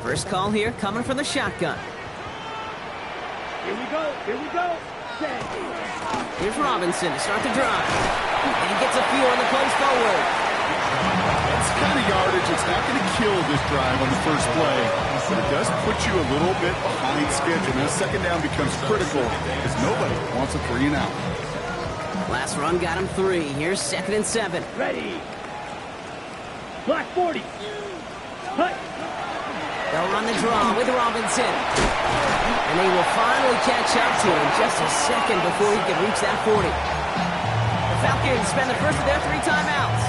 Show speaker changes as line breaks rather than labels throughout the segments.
First call here coming from the shotgun.
Here we go. Set.
Here's Robinson to start the drive. And he gets a feel on the plays forward.
That's kind of yardage. It's not going to kill this drive on the first play, but it does put you a little bit behind schedule. Now, second down becomes critical because nobody wants a 3 and out.
Last run got him 3. Here's 2nd and 7.
Ready. Black 40. Cut.
They'll run the draw with Robinson. And they will finally catch up to him just a second before he can reach that 40. The Falcons spend the first of their 3 timeouts.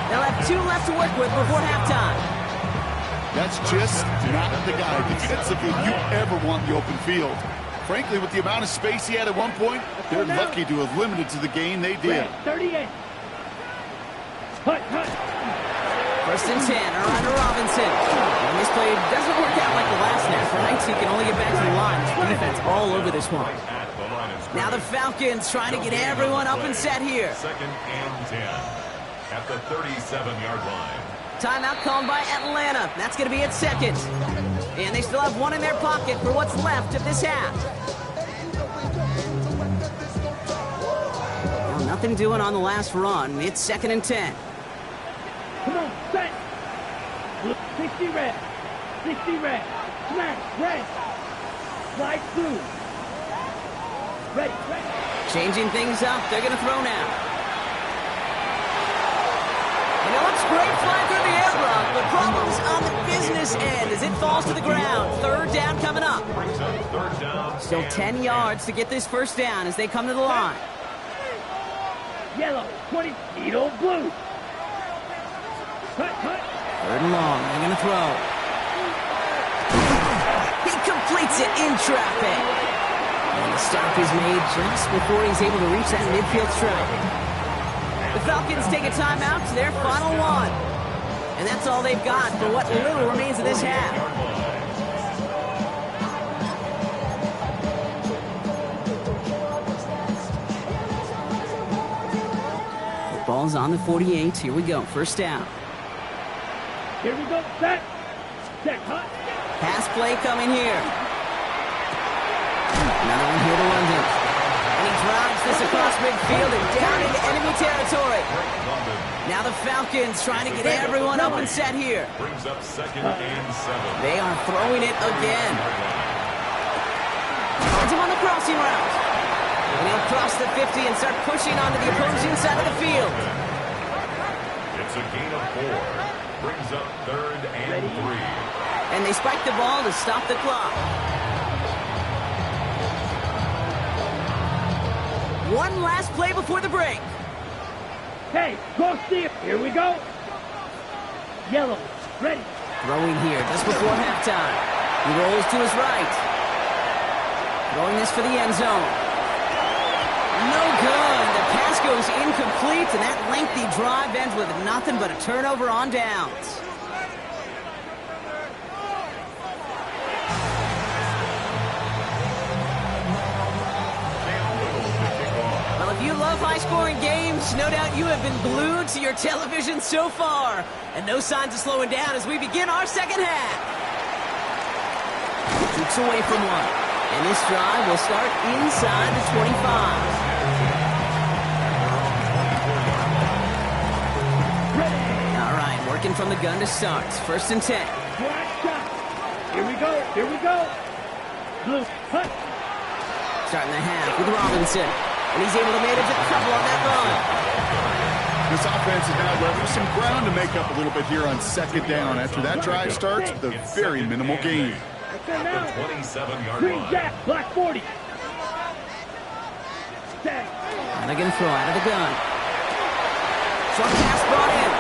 They'll have 2 left to work with before halftime.
That's just not the guy defensively you ever want in the open field. Frankly, with the amount of space he had at one point, they're lucky to have limited to the game they did.
38. Cut.
First and 10, around to Robinson. And this play doesn't work out like the last snap, right? So he can only get back to the line. Defense all over this one. Now the Falcons trying to get everyone up and set here.
2nd and 10 at the 37-yard line.
Timeout called by Atlanta. That's going to be at 2nd. And they still have 1 in their pocket for what's left of this half. Well, nothing doing on the last run. It's 2nd and 10.
Come on, set. 60 red. 60 red. Smash, red. Slide through. Ready.
Changing things up. They're going to throw now. And it looks great flying through the air, Brock, but problems on the business end as it falls to the ground. 3rd down coming up. Still 10 yards to get this first down as they come to the line.
Yellow, 20, Edo blue. Cut.
3rd and long. They're going to throw. He completes it in traffic. And the stop is made just before he's able to reach that midfield strike. The Falcons take a timeout to their final 1. And that's all they've got for what little remains of this half. The ball's on the 48. Here we go. First down.
Here we go, set, cut.
Pass play coming here. Another one here to London. And he drives this across midfield and down into enemy territory. Now the Falcons trying to get everyone up and set here.
Brings up 2nd and 7.
They are throwing it again. Finds him on the crossing route. And he'll cross the 50 and start pushing onto the opposing side of the field.
It's a gain of 4. Brings up 3rd and 3.
And they spike the ball to stop the clock. One last play before the break.
Hey, go see it. Here we go. Yellow, ready.
Throwing here just before halftime. He rolls to his right. Throwing this for the end zone. No good. The pass goes incomplete, and that lengthy drive ends with nothing but a turnover on downs. Well, if you love high-scoring games, no doubt you have been glued to your television so far. And no signs of slowing down as we begin our second half. Keeps away from one. And this drive will start inside the 25. Working from the gun to start. 1st and 10.
Black shot. Here we go. Blue, cut.
Starting the half with Robinson. And he's able to manage a couple on that run.
This offense is now leaving some ground to make up a little bit here on 2nd down. After that drive starts, the very minimal gain.
At the 27-yard
Green
line.
jack, black 40. Set.
And they're going to throw out of the gun. Short pass brought in.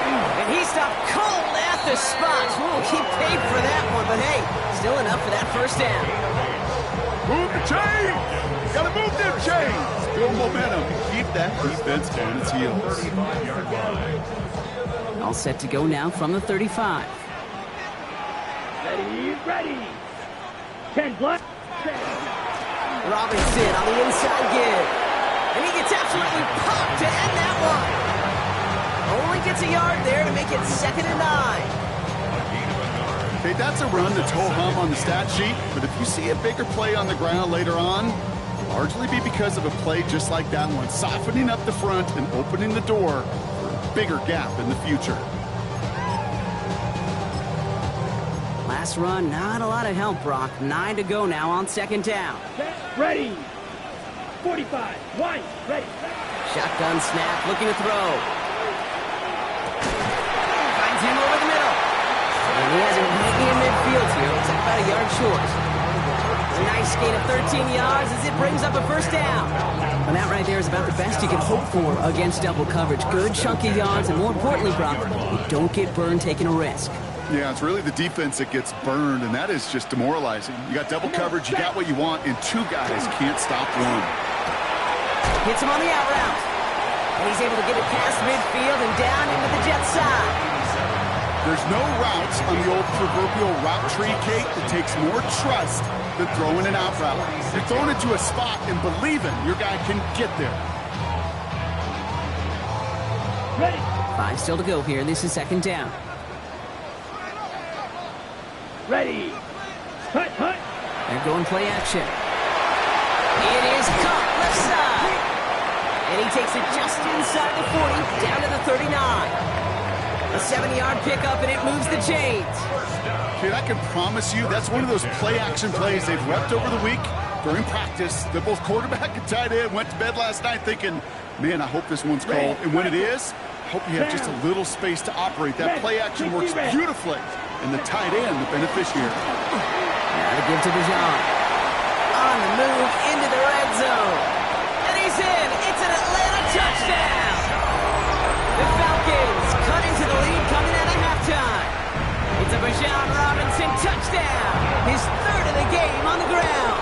And he stopped cold at the spot. Ooh, he paid for that one, but hey, still enough for that first down.
Move the chains! Gotta move them chains! Build momentum. Keep that defense on its heels.
All set to go now from the 35.
Ready. 10 black.
Robinson on the inside give. And he gets absolutely popped to end that one. Only gets a yard there to make it 2nd and 9.
Okay, that's a run that's ho-hum on the stat sheet, but if you see a bigger play on the ground later on, it'll largely be because of a play just like that one, softening up the front and opening the door for a bigger gap in the future.
Last run, not a lot of help, Brock. 9 to go now on second down.
Ready. 45. One. Ready.
Shotgun snap, looking to throw. Finds him over the middle. And he has him hanging in midfield here. Looks like about a yard short. A nice gain of 13 yards as it brings up a first down. And that right there is about the best you can hope for against double coverage. Good chunky yards, and more importantly, Brock, you don't get burned taking a risk.
Yeah, it's really the defense that gets burned, and that is just demoralizing. You got double coverage, you got what you want, and two guys can't stop one.
Hits him on the out route. And he's able to get it past midfield and down into the Jets side.
There's no routes on the old proverbial route tree, Kate, that takes more trust than throwing an out route. You're throwing it to a spot and believing your guy can get there.
Ready.
5 still to go here. This is second down.
Ready. Hut, hut.
They're going play action. It is caught left side. And he takes it just inside the 40, down to the 39. A 70-yard pickup, and it moves the chains.
Kid, I can promise you that's one of those play-action plays they've repped over the week during practice. They're both quarterback and tight end. Went to bed last night thinking, man, I hope this one's called. And when it is, I hope you have just a little space to operate. That play-action works beautifully. And the tight end, the beneficiary.
Now to give to Bijan. On the move into the red zone. And he's in. It's an Atlanta touchdown. The Falcons cut into the lead coming out of halftime. It's a Bijan Robinson touchdown. His third of the game on the ground.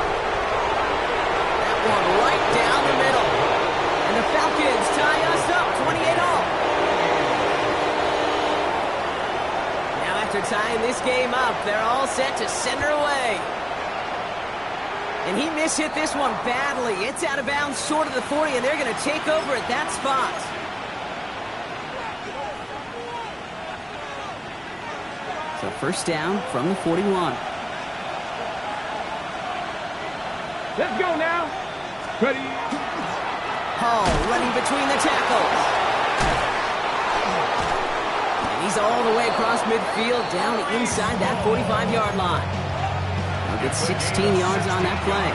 That one right down the middle. And the Falcons tie us up 28-all. Now after tying this game up, they're all set to send her away. And he mishit this one badly. It's out of bounds short of the 40, and they're going to take over at that spot. So first down from the 41.
Let's go now. Ready.
Hall running between the tackles. And he's all the way across midfield, down inside that 45-yard line. He'll get 16 yards on that play.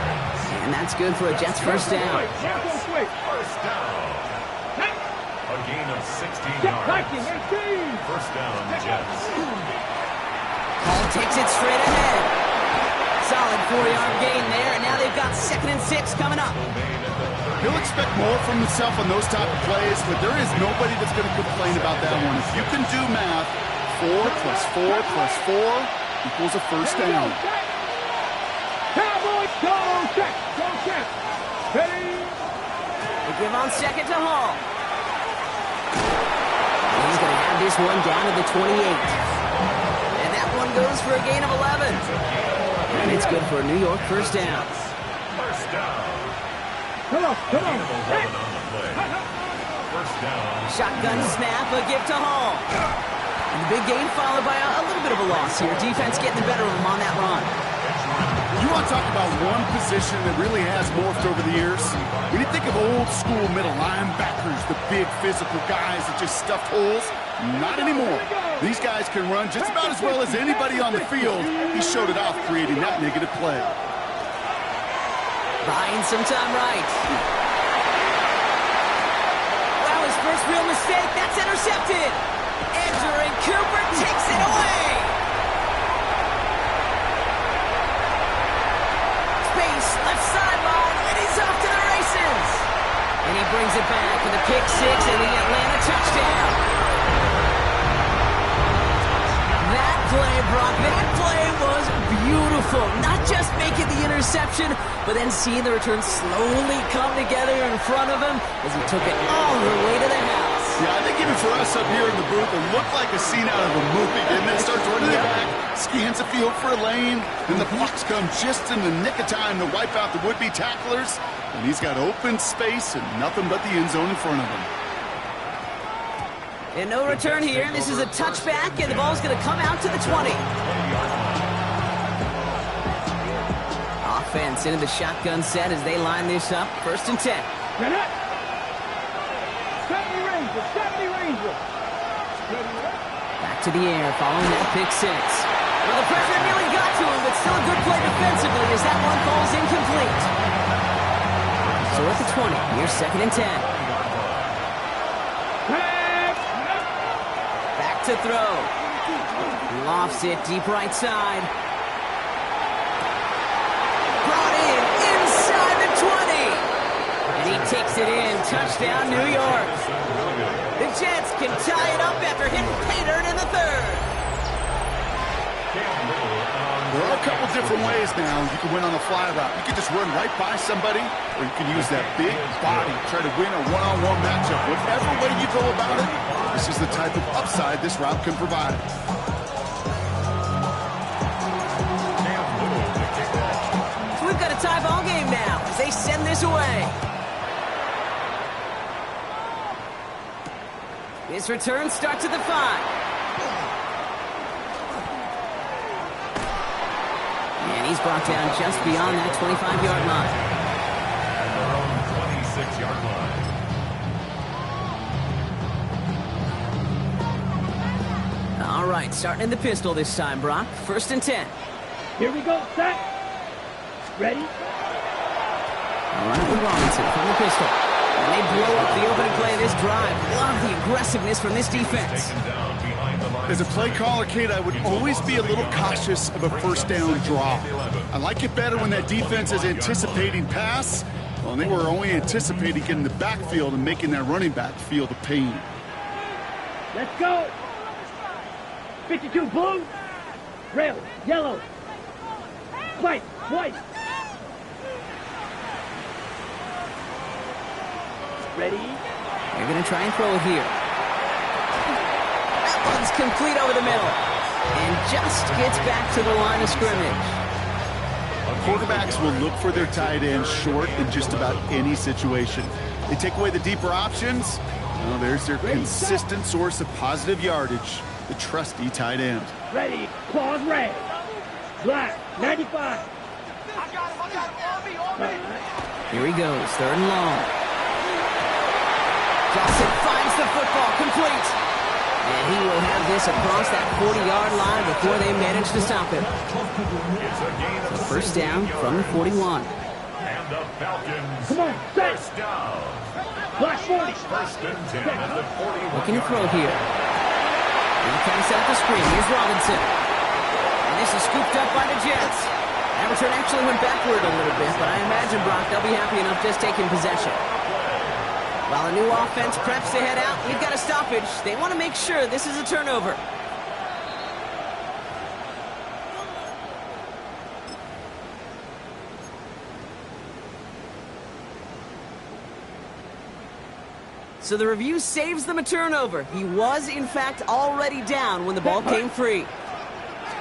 And that's good for a Jets first down.
First down. A gain of 16 yards. First down, Jets.
Hall takes it straight ahead. Solid 4-yard gain there, and now they've got 2nd and 6 coming up.
He'll expect more from himself on those type of plays, but there is nobody that's going to complain about that one. If you can do math, 4 plus 4 plus 4 equals a first down.
Cowboys, go check. Go check. Ready.
They give on second to Hall. And he's going to have this one down to the 28. And that one goes for a gain of 11. And it's good for a New York first down.
First down.
Come on.
Gain of 11 on the play. First down.
Shotgun snap, a give to Hall. And the big gain followed by a little bit of a loss here. Defense getting the better of him on that run.
You want to talk about one position that really has morphed over the years? When you think of old school middle linebackers, the big physical guys that just stuffed holes, not anymore. These guys can run just about as well as anybody on the field. He showed it off, creating that negative play.
Buying some time right. Wow, his first real mistake. That's intercepted. Edgerrin Cooper takes it away. Space, left sideline, and he's off to the races. And he brings it back with a pick 6 and the Atlanta touchdown. That play, Brock, that play was beautiful. Not just making the interception, but then seeing the return slowly come together in front of him as he took it all the way to the house.
Yeah, I think even for us up here in the booth, it looked like a scene out of a movie. And then starts running it back, scans the field for a lane, and the blocks come just in the nick of time to wipe out the would-be tacklers. And he's got open space and nothing but the end zone in front of him.
And no return here. This is a touchback, and the ball's going to come out to the 20. Offense into the shotgun set as they line this up. 1st and 10.
70 Rangers.
Back to the air following that pick 6. Well, the pressure nearly got to him, but still a good play defensively as that one falls incomplete. So at the 20, here's 2nd and 10. Back to throw. Lofts it deep right side. Brought in inside the 20. And he takes it in. Touchdown, New York. The Jets can tie it up after hitting pay dirt in the 3rd.
There are a couple different ways now you can win on the fly route. You can just run right by somebody, or you can use that big body, try to win a one-on-one matchup. Whatever way you go about it, this is the type of upside this route can provide.
So we've got a tie ball game now as they send this away. This return starts at the 5. And he's brought down just beyond that 25-yard line.
At their own 26-yard line.
All right, starting in the pistol this time, Brock. 1st and 10.
Here we go, set. Ready?
Run it with Robinson from the pistol. And they blow up the opening play of this drive. Love the aggressiveness from this defense.
Taken down behind the line.
As a play caller, Kate, I would always be a little cautious of a 1st down draw. I like it better when that defense is anticipating pass. Well, they were only anticipating getting the backfield and making that running back feel the pain.
Let's go. 52 blue. Red, yellow. White. Ready?
They're going to try and throw it here. That one's complete over the middle. And just gets back to the line of scrimmage.
Quarterbacks will look for their tight end short in just about any situation. They take away the deeper options. Well, there's their consistent source of positive yardage, the trusty tight end.
Ready? Claws red. Black. 95.
Here he goes, 3rd and long. Johnson finds the football, complete. And he will have this across that 40-yard line before they manage to stop him. So 1st down from the 41.
And the Falcons.
Come on, set.
1st down.
Black 40.
1st and 10 at the 41.
Looking to throw here. And he comes out the screen. Here's Robinson. And this is scooped up by the Jets. That return actually went backward a little bit, but I imagine, Brock, they'll be happy enough just taking possession. While a new offense preps to head out, we've got a stoppage. They want to make sure this is a turnover. So the review saves them a turnover. He was, in fact, already down when the ball came free.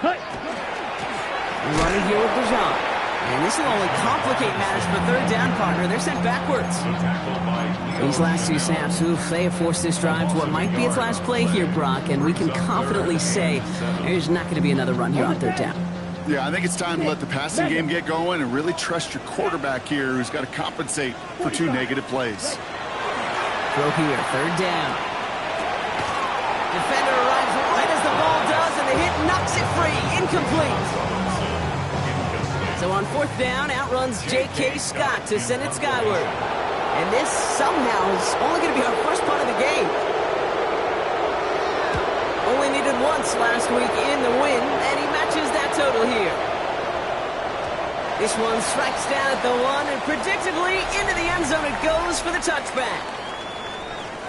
Running here with Bijan. And this will only complicate matters for 3rd down, partner. They're sent backwards. These last 2 snaps, they have forced this drive to what might be its last play here, Brock, and we can confidently say there's not going to be another run here on 3rd down.
Yeah, I think it's time to let the passing game get going and really trust your quarterback here, who's got to compensate for 2 negative plays.
Throw here, 3rd down. Defender arrives right as the ball does, and the hit knocks it free. Incomplete. So on 4th down, outruns J.K. Scott to send it skyward. And this somehow is only going to be our first punt of the game. Only needed once last week in the win, and he matches that total here. This one strikes down at the 1, and predictably into the end zone it goes for the touchback.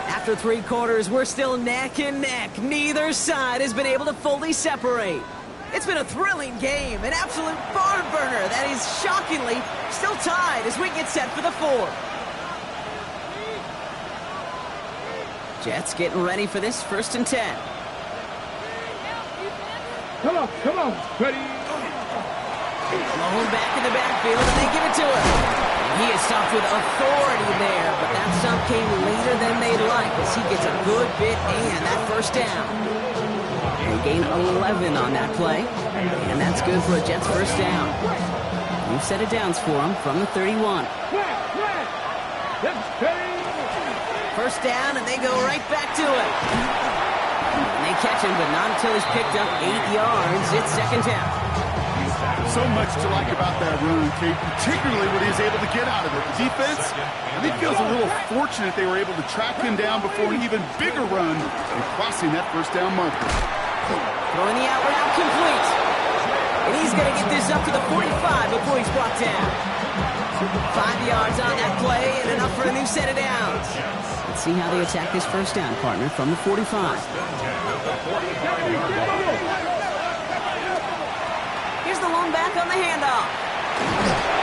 After 3 quarters, we're still neck and neck. Neither side has been able to fully separate. It's been a thrilling game, an absolute barn burner that is shockingly still tied as we get set for the 4th. Jets getting ready for this 1st and 10.
Come on. Ready?
Blown back in the backfield, and they give it to him. He is stopped with authority there, but that stop came later than they'd like as he gets a good bit and that first down. They gain 11 on that play, and that's good for a Jets first down. New set of downs for him from the 31. First down, and they go right back to it. And they catch him, but not until he's picked up 8 yards. It's second down.
So much to like about that run, Kate, particularly what he was able to get out of it. The defense, I think, feels a little fortunate they were able to track him down before an even bigger run and crossing that first down marker.
Throwing the out route complete. And he's going to get this up to the 45 before he's brought down. 5 yards on that play and enough for a new set of downs. Let's see how they attack this first down, partner, from the 45. Here's the lone back on the handoff.